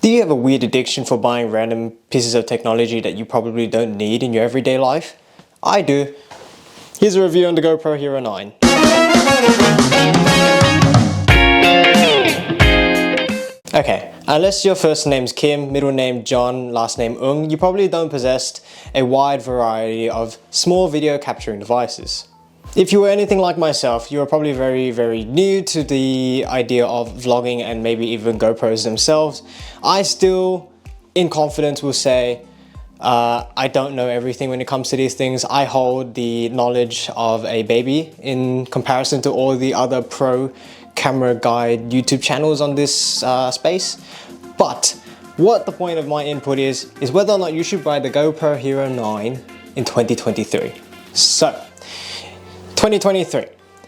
Do you have a weird addiction for buying random pieces of technology that you probably don't need in your everyday life? I do. Here's a review on the GoPro Hero 9. Okay, unless your first name's Kim, middle name John, last name Ung, you probably don't possess a wide variety of small video capturing devices. If you were anything like myself, you are probably very new to the idea of vlogging and maybe even GoPros themselves. I still, in confidence, will say I don't know everything when it comes to these things. I hold the knowledge of a baby in comparison to all the other pro camera guide YouTube channels on this space. But what the point of my input is whether or not you should buy the GoPro Hero 9 in 2023. So, 2023,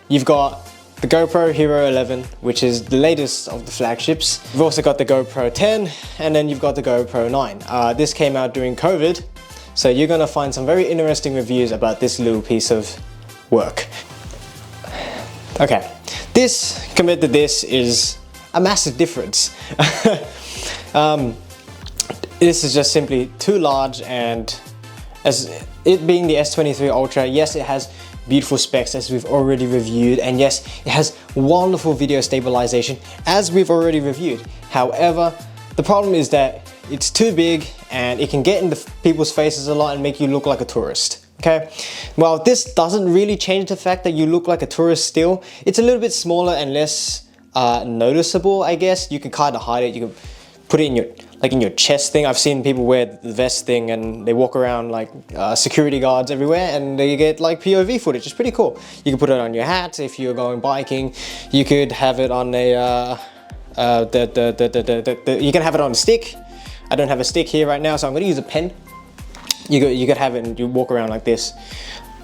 you've got the GoPro Hero 11, which is the latest of the flagships. You've also got the GoPro 10, and then you've got the GoPro 9. This came out during COVID, so you're gonna find some very interesting reviews about this little piece of work. Okay, this compared to this is a massive difference. This is just simply too large, and as it being the S23 Ultra, yes, it has beautiful specs as we've already reviewed, and yes, it has wonderful video stabilization as we've already reviewed. However, the problem is that it's too big and it can get into people's faces a lot and make you look like a tourist. Okay, well, this doesn't really change the fact that you look like a tourist still. It's a little bit smaller and less noticeable, I guess. You can kind of hide it. You can put it in your chest thing. I've seen people wear the vest thing and they walk around like security guards everywhere, and they get like POV footage. It's pretty cool. You can put it on your hat if you're going biking. You could have it on a you can have it on a stick. I don't have a stick here right now, so I'm going to use a pen. You could have it and you walk around like this,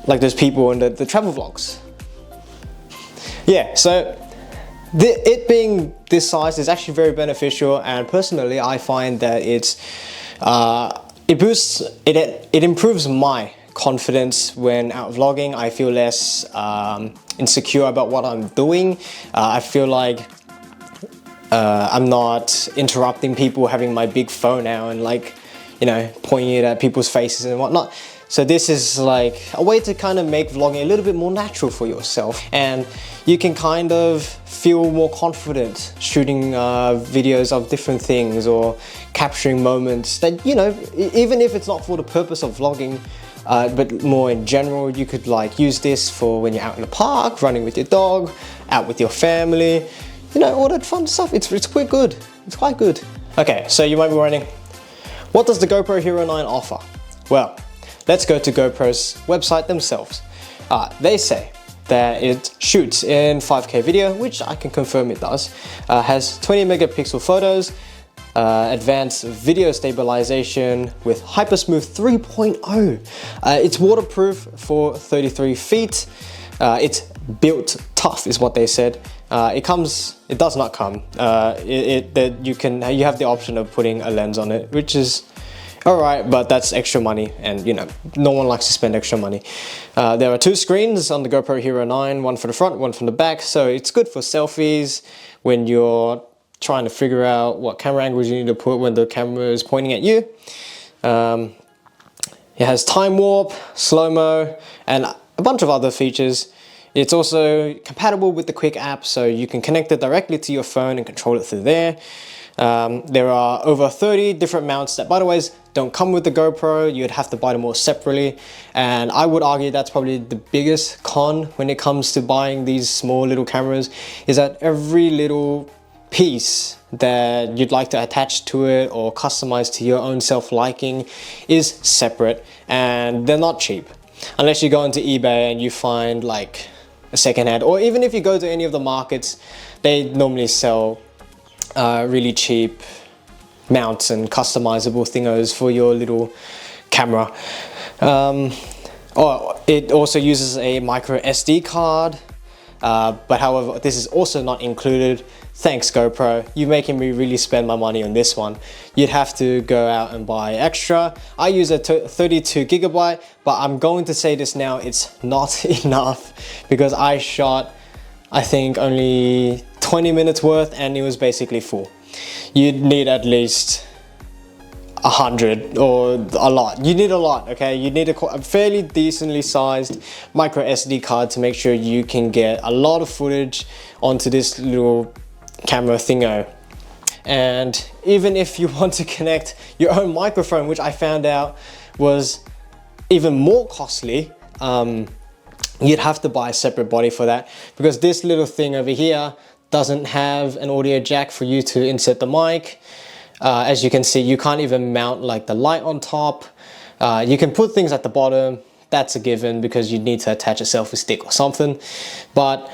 like those people in the travel vlogs. Yeah, so it being this size is actually very beneficial, and personally I find that it improves my confidence when out vlogging. I feel less insecure about what I'm doing. I feel like I'm not interrupting people, having my big phone out and like, you know, pointing it at people's faces and whatnot. So this is like a way to kind of make vlogging a little bit more natural for yourself, and you can kind of feel more confident shooting videos of different things or capturing moments that, you know, even if it's not for the purpose of vlogging, but more in general, you could like use this for when you're out in the park, running with your dog, out with your family, you know, all that fun stuff. It's quite good. It's quite good. Okay, so you might be wondering, what does the GoPro Hero 9 offer? Well, let's go to GoPro's website themselves. They say that it shoots in 5K video, which I can confirm it does. Has 20 megapixel photos, advanced video stabilization with Hypersmooth 3.0. It's waterproof for 33 feet. It's built tough is what they said. It does not come. You have the option of putting a lens on it, which is alright, but that's extra money, and you know, no one likes to spend extra money. There are two screens on the GoPro Hero 9, one for the front, one from the back, so it's good for selfies when you're trying to figure out what camera angles you need to put when the camera is pointing at you. It has time warp, slow-mo, and a bunch of other features. It's also compatible with the Quick app, so you can connect it directly to your phone and control it through there. There are over 30 different mounts that, by the way, don't come with the GoPro. You'd have to buy them all separately, and I would argue that's probably the biggest con when it comes to buying these small little cameras, is that every little piece that you'd like to attach to it or customize to your own self-liking is separate, and they're not cheap. Unless you go into eBay and you find like a secondhand, or even if you go to any of the markets, they normally sell really cheap mounts and customizable thingos for your little camera. It also uses a micro SD card, but however, this is also not included. Thanks GoPro, you're making me really spend my money on this one. You'd have to go out and buy extra. I use a 32 gigabyte, but I'm going to say this now, it's not enough, because I shot, I think, only 20 minutes worth and it was basically full. you'd need at least 100 or a lot. You need a lot, okay? You need a fairly decently sized micro SD card to make sure you can get a lot of footage onto this little camera thingo. And even if you want to connect your own microphone, which I found out was even more costly, you'd have to buy a separate body for that, because this little thing over here doesn't have an audio jack for you to insert the mic. As you can see, you can't even mount like the light on top. You can put things at the bottom, that's a given, because you'd need to attach a selfie stick or something. But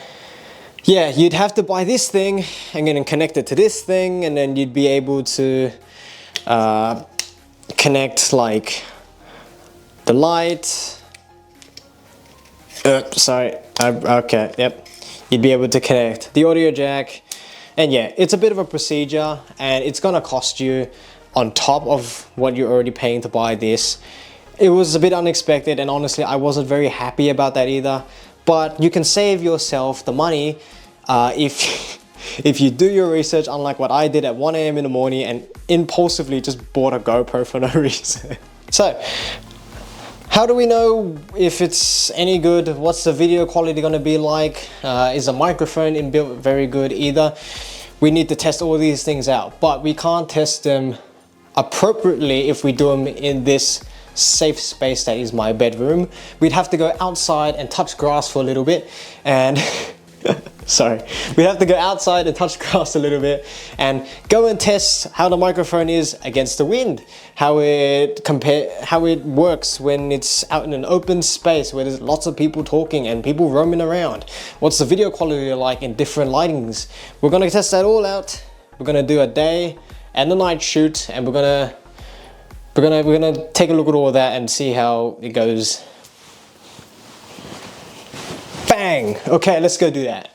yeah, you'd have to buy this thing and then connect it to this thing, and then you'd be able to connect like the light. Okay, yep. You'd be able to connect the audio jack. And yeah, it's a bit of a procedure, and it's gonna cost you on top of what you're already paying to buy this. It was a bit unexpected, and honestly, I wasn't very happy about that either. But you can save yourself the money if you do your research, unlike what I did at 1 AM in the morning and impulsively just bought a GoPro for no reason. So, how do we know if it's any good? What's the video quality gonna be like? Is the microphone inbuilt very good either? We need to test all these things out, but we can't test them appropriately if we do them in this safe space that is my bedroom. We'd have to go outside and touch grass for a little bit, and sorry, we have to go outside and touch grass a little bit and go and test how the microphone is against the wind, how it works when it's out in an open space where there's lots of people talking and people roaming around. What's the video quality like in different lightings? We're gonna test that all out. We're gonna do a day and a night shoot, and we're gonna take a look at all of that and see how it goes. Bang! Okay, let's go do that.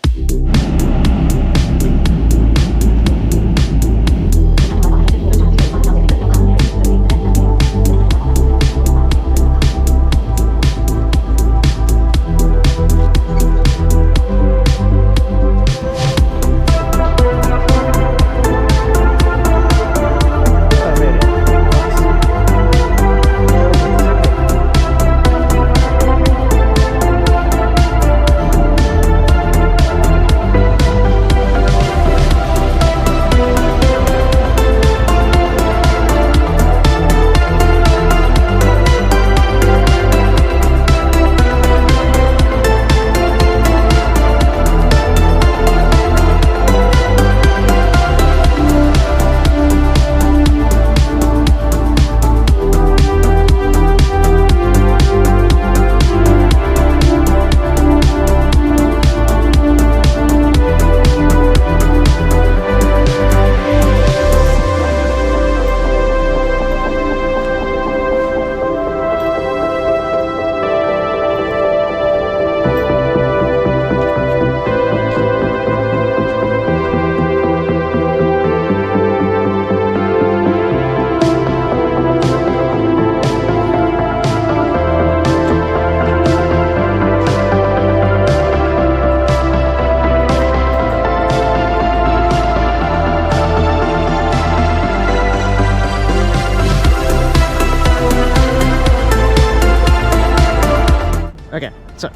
Okay, so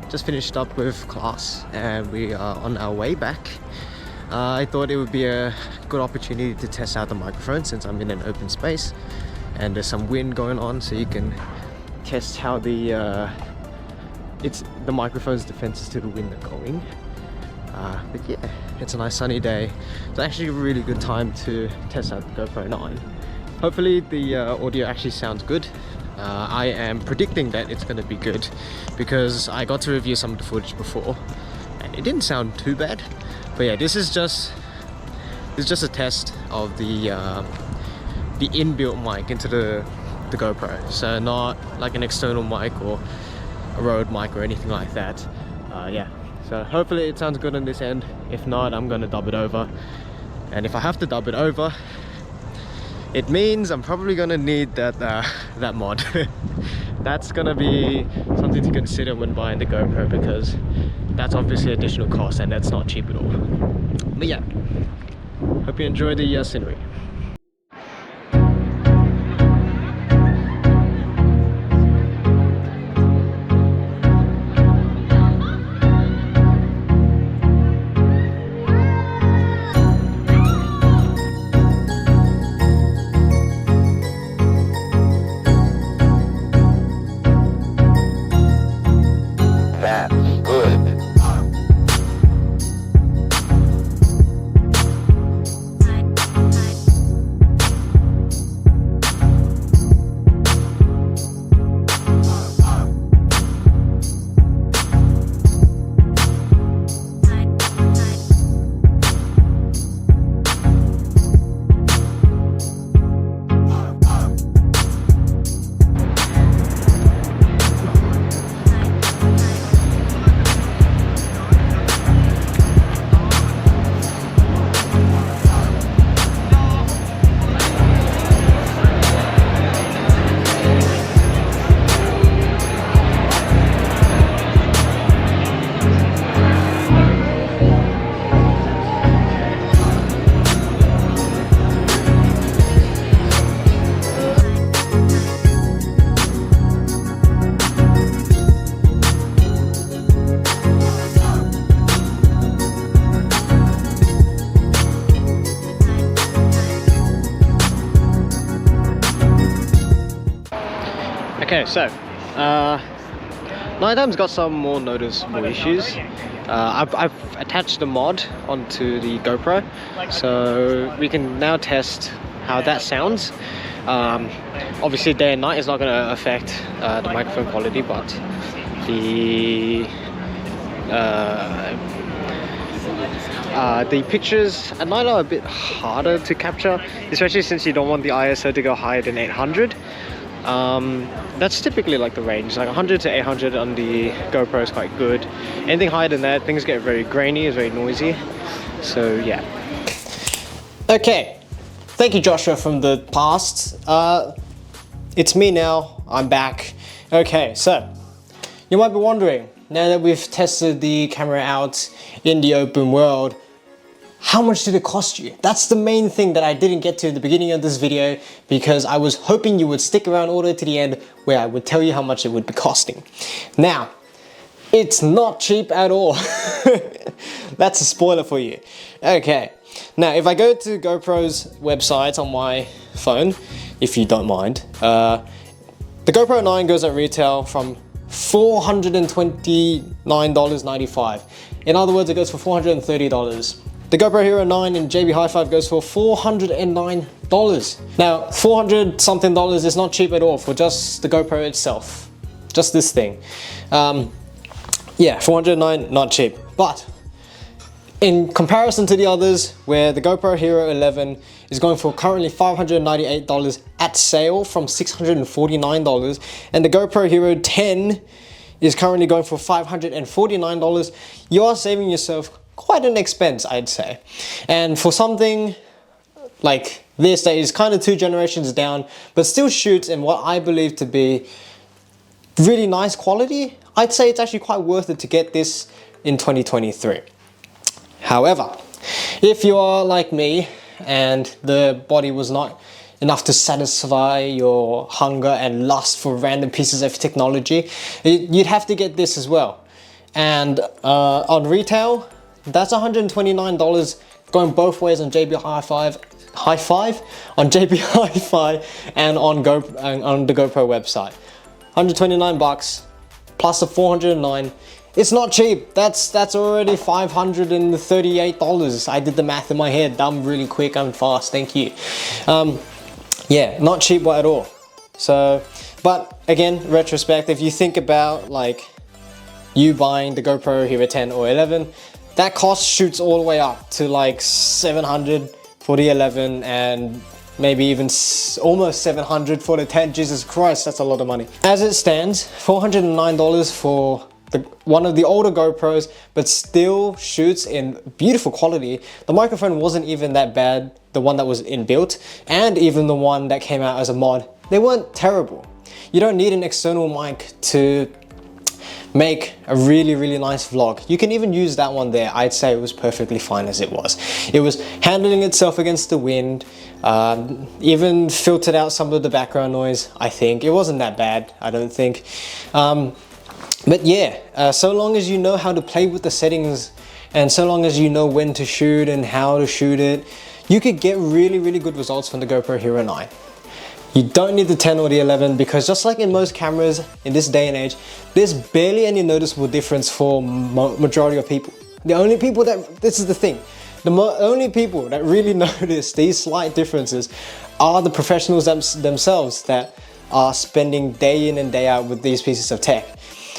just finished up with class and we are on our way back. I thought it would be a good opportunity to test out the microphone since I'm in an open space and there's some wind going on, so you can test how the microphone's defenses to the wind are going. But yeah, it's a nice sunny day. It's actually a really good time to test out the GoPro 9. Hopefully the audio actually sounds good. I am predicting that it's going to be good because I got to review some of the footage before and it didn't sound too bad. But yeah, this is just a test of the inbuilt mic into the GoPro, so not like an external mic or a Rode mic or anything like that. Yeah, so hopefully it sounds good on this end. If not, I'm going to dub it over, and if I have to dub it over, it means I'm probably gonna need that mod. That's gonna be something to consider when buying the GoPro, because that's obviously additional cost and that's not cheap at all. But yeah, Hope you enjoy the scenery. That's good. Okay, so Nightime's got some more noticeable issues. I've attached a mod onto the GoPro, so we can now test how that sounds. Obviously day and night is not going to affect the microphone quality, but the pictures at night are a bit harder to capture, especially since you don't want the ISO to go higher than 800. That's typically like the range, like 100 to 800 on the GoPro is quite good. Anything higher than that, things get very grainy, it's very noisy. So yeah. Okay, thank you Joshua from the past. It's me now, I'm back. Okay, so you might be wondering, now that we've tested the camera out in the open world, how much did it cost you? That's the main thing that I didn't get to at the beginning of this video, because I was hoping you would stick around all the way to the end where I would tell you how much it would be costing. Now, it's not cheap at all. That's a spoiler for you. Okay, now if I go to GoPro's website on my phone, if you don't mind, the GoPro 9 goes at retail from $429.95. In other words, it goes for $430. The GoPro Hero 9 in JB Hi-Fi goes for $409. Now, $400 something is not cheap at all for just the GoPro itself. Just this thing. Yeah, $409, not cheap. But in comparison to the others, where the GoPro Hero 11 is going for currently $598 at sale from $649, and the GoPro Hero 10 is currently going for $549, you are saving yourself quite an expense, I'd say. And for something like this that is kind of 2 generations down, but still shoots in what I believe to be really nice quality, I'd say it's actually quite worth it to get this in 2023. However, if you are like me and the body was not enough to satisfy your hunger and lust for random pieces of technology, you'd have to get this as well. And on retail, that's $129 going both ways on JB Hi-Fi, on JB Hi-Fi and on the GoPro website. 129 bucks plus the 409. It's not cheap. That's already $538. I did the math in my head. I'm really quick, I'm fast, thank you. Yeah, not cheap at all. So, but again, retrospect, if you think about like you buying the GoPro Hero 10 or 11, that cost shoots all the way up to like $700 for the 11 and maybe even almost $700 for the 10. Jesus Christ, that's a lot of money. As it stands, $409 for one of the older GoPros, but still shoots in beautiful quality. The microphone wasn't even that bad, the one that was inbuilt, and even the one that came out as a mod, they weren't terrible. You don't need an external mic to make a really nice vlog. You can even use that one there. I'd say it was perfectly fine as it was. It was handling itself against the wind, even filtered out some of the background noise. I think it wasn't that bad, I don't think. But yeah, so long as you know how to play with the settings, and so long as you know when to shoot and how to shoot it, you could get really good results from the GoPro Hero 9. You don't need the 10 or the 11, because just like in most cameras in this day and age, there's barely any noticeable difference for majority of people. The only people that, this is the thing, the only people that really notice these slight differences are the professionals themselves that are spending day in and day out with these pieces of tech.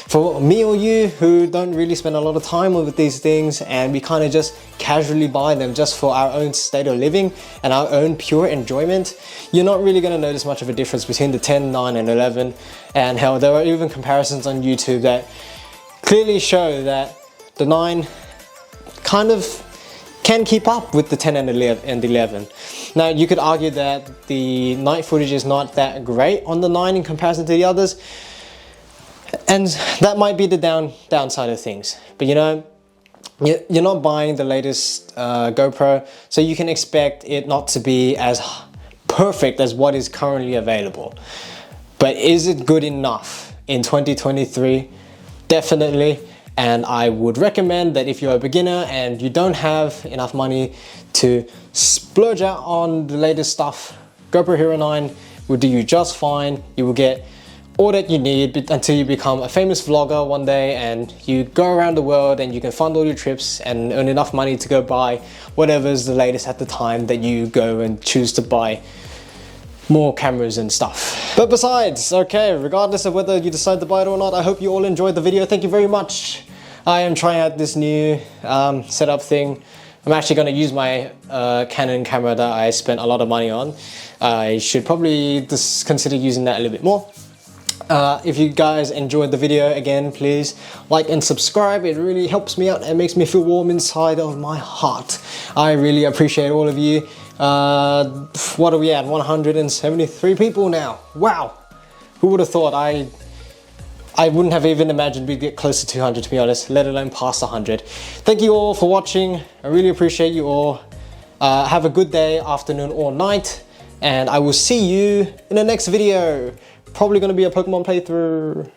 For me or you who don't really spend a lot of time with these things, and we kind of just casually buy them just for our own state of living and our own pure enjoyment, you're not really going to notice much of a difference between the 10, 9 and 11. And hell, there are even comparisons on YouTube that clearly show that the 9 kind of can keep up with the 10 and 11. Now you could argue that the night footage is not that great on the 9 in comparison to the others, and that might be the downside of things. But you know, you're not buying the latest GoPro, so you can expect it not to be as perfect as what is currently available. But is it good enough in 2023? Definitely. And I would recommend that if you're a beginner and you don't have enough money to splurge out on the latest stuff, GoPro Hero 9 will do you just fine. You will get all that you need until you become a famous vlogger one day, and you go around the world and you can fund all your trips and earn enough money to go buy whatever's the latest at the time that you go and choose to buy more cameras and stuff. But besides, okay, regardless of whether you decide to buy it or not, I hope you all enjoyed the video. Thank you very much. I am trying out this new setup thing. I'm actually going to use my Canon camera that I spent a lot of money on. I should probably just consider using that a little bit more. If you guys enjoyed the video, again, please like and subscribe. It really helps me out and makes me feel warm inside of my heart. I really appreciate all of you. What are we at? 173 people now. Wow. Who would have thought? I wouldn't have even imagined we'd get close to 200, to be honest, let alone past 100. Thank you all for watching. I really appreciate you all. Have a good day, afternoon or night, and I will see you in the next video. Probably going to be a Pokemon playthrough.